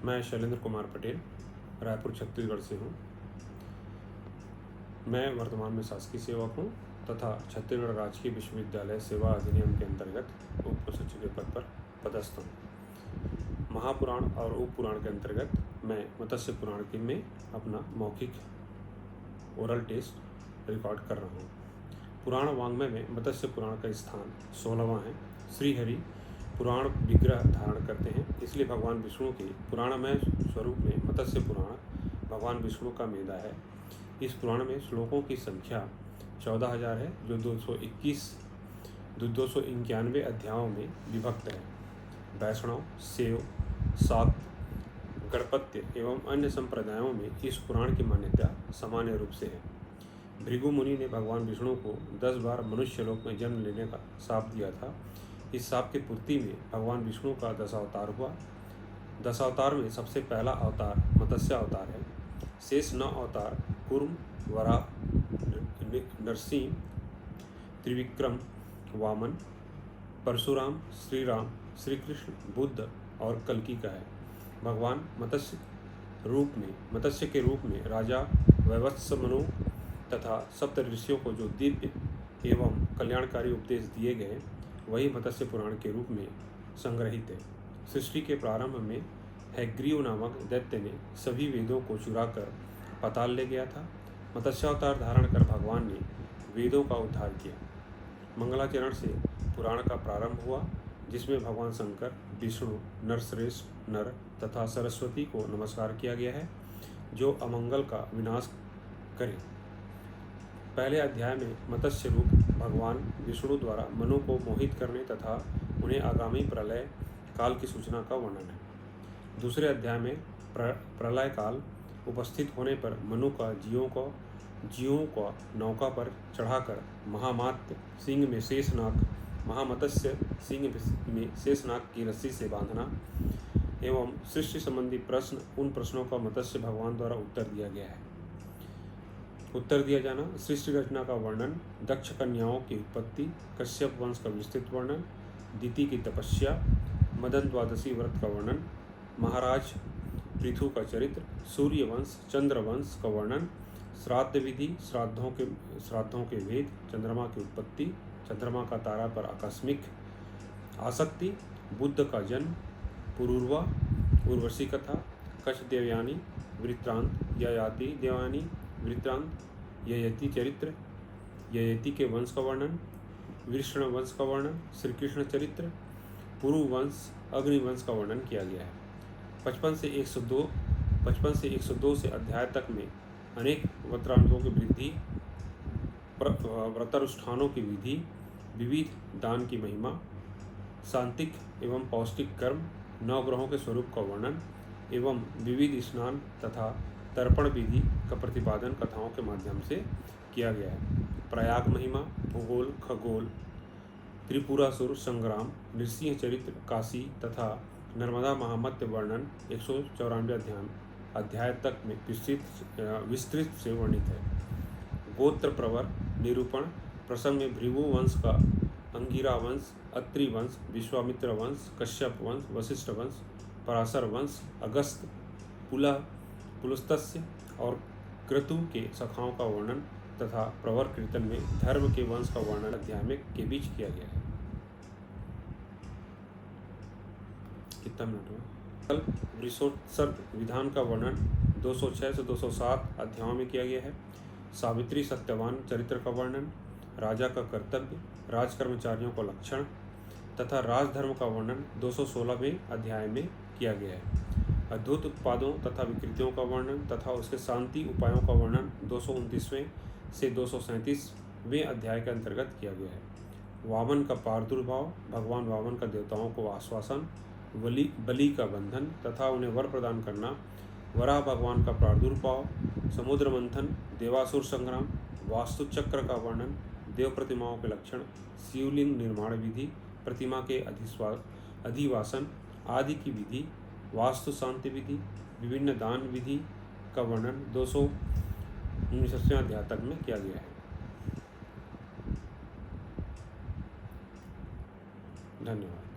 मैं शैलेंद्र कुमार पटेल रायपुर छत्तीसगढ़ से हूँ। मैं वर्तमान में शासकीय सेवक हूँ तथा छत्तीसगढ़ राजकीय विश्वविद्यालय सेवा अधिनियम के अंतर्गत उप सचिव के पद पर पदस्थ हूँ। महापुराण और उप पुराण के अंतर्गत मैं मत्स्य पुराण के में अपना मौखिक ओरल टेस्ट रिकॉर्ड कर रहा हूँ। पुराण वाङ्मय में मत्स्य पुराण का स्थान 16वां है। श्रीहरि पुराण विग्रह धारण करते हैं, इसलिए भगवान विष्णु के पुराणमय स्वरूप में मत्स्य पुराण भगवान विष्णु का मेधा है। इस पुराण में श्लोकों की संख्या 14,000 है, जो 291 अध्यायों में विभक्त है। वैष्णव, शैव, शाक्त, गणपत्य एवं अन्य संप्रदायों में इस पुराण की मान्यता सामान्य रूप से है। भृगु मुनि ने भगवान विष्णु को 10 बार मनुष्य लोक में जन्म लेने का शाप दिया था। इस शाप की पूर्ति में भगवान विष्णु का 10 अवतार हुआ। 10 अवतार में सबसे पहला अवतार मत्स्य अवतार है। शेष 9 अवतार कूर्म, वराह, नरसिंह, त्रिविक्रम, वामन, परशुराम, श्री राम, श्री कृष्ण, बुद्ध और कल्कि का है। भगवान मत्स्य के रूप में राजा वैवस्वत तथा सप्त ऋषियों को जो दिव्य एवं कल्याणकारी उपदेश दिए गए, वही मत्स्य पुराण के रूप में संग्रहित है। सृष्टि के प्रारंभ में हैग्रीव नामक दैत्य ने सभी वेदों को चुराकर पाताल ले गया था। मत्स्यावतार धारण कर भगवान ने वेदों का उद्धार किया। मंगलाचरण से पुराण का प्रारंभ हुआ, जिसमें भगवान शंकर, विष्णु, नरश्रेष्ठ नर तथा सरस्वती को नमस्कार किया गया है, जो अमंगल का विनाश करें। पहले अध्याय में मत्स्य रूप भगवान विष्णु द्वारा मनु को मोहित करने तथा उन्हें आगामी प्रलय काल की सूचना का वर्णन है। दूसरे अध्याय में प्रलय काल उपस्थित होने पर मनु का जीवों को नौका पर चढ़ाकर महामात्य सिंह में शेषनाग, महामत्स्य सिंह में शेषनाग की रस्सी से बांधना एवं सृष्टि संबंधी प्रश्न, उन प्रश्नों का मत्स्य भगवान द्वारा उत्तर दिया जाना, सृष्टि रचना का वर्णन, दक्ष कन्याओं की उत्पत्ति, कश्यप वंश का विस्तृत वर्णन, दिति की तपस्या, मदन द्वादशी व्रत का वर्णन, महाराज पृथु का चरित्र, सूर्य वंश, चंद्र वंश का वर्णन, श्राद्ध विधि, श्राद्धों के भेद, चंद्रमा की उत्पत्ति, चंद्रमा का तारा पर आकस्मिक आसक्ति, बुद्ध का जन्म, पुरूरवा, उर्वशी कथा, कच्छ देवयानी वृत्तांत, ययाति देवयानी वृत्तांत, ययति चरित्र, ययति के वंश का वर्णन, वृषण वंश का वर्णन, श्री कृष्ण चरित्र, पुरु वंश, अग्निवंश का वर्णन किया गया है। 55 से 102 से अध्याय तक में अनेक व्रतांतों की वृद्धि, व्रतानुष्ठानों की विधि, विविध दान की महिमा, सांतिक एवं पौष्टिक कर्म, 9 ग्रहों के स्वरूप का वर्णन एवं विविध स्नान तथा तर्पण विधि का प्रतिपादन कथाओं के माध्यम से किया गया है। प्रयाग महिमा, भूगोल, खगोल, त्रिपुरासुर संग्राम, नृसिंह चरित्र, काशी तथा नर्मदा महामत्य वर्णन 194 अध्याय तक में विस्तृत से वर्णित है। गोत्र प्रवर निरूपण प्रसंग में भृगु वंश का अंगिरा वंश, अत्रि वंश, विश्वामित्र वंश, कश्यप वंश, वशिष्ठ वंश, पराशर वंश, अगस्त, पुलस्त्य और क्रतु के सखाओं का वर्णन तथा प्रवर कीर्तन में धर्म के वंश का वर्णन अध्याय में के बीच किया गया है। कितना मिनट हुआ? कल वृषोत्सर्ग विधान का वर्णन 206 से 207 अध्यायों में किया गया है। सावित्री सत्यवान चरित्र का वर्णन, राजा का कर्तव्य, राज कर्मचारियों का लक्षण तथा राजधर्म का वर्णन 216वें अध्याय में किया गया है। अद्भुत उत्पादों तथा विकृतियों का वर्णन तथा उसके शांति उपायों का वर्णन 229वें से 237वें अध्याय के अंतर्गत किया गया है। वामन का प्रादुर्भाव, भगवान वामन का देवताओं को आश्वासन, बलि का बंधन तथा उन्हें वर प्रदान करना, वराह भगवान का प्रादुर्भाव, समुद्र मंथन, देवासुर संग्राम, वास्तु चक्र का वर्णन, देव प्रतिमाओं के लक्षण, शिवलिंग निर्माण विधि, प्रतिमा के अधिवासन आदि की विधि, वास्तु शांति विधि, विभिन्न दान विधि का वर्णन 219वें अध्याय तक में किया गया है। धन्यवाद।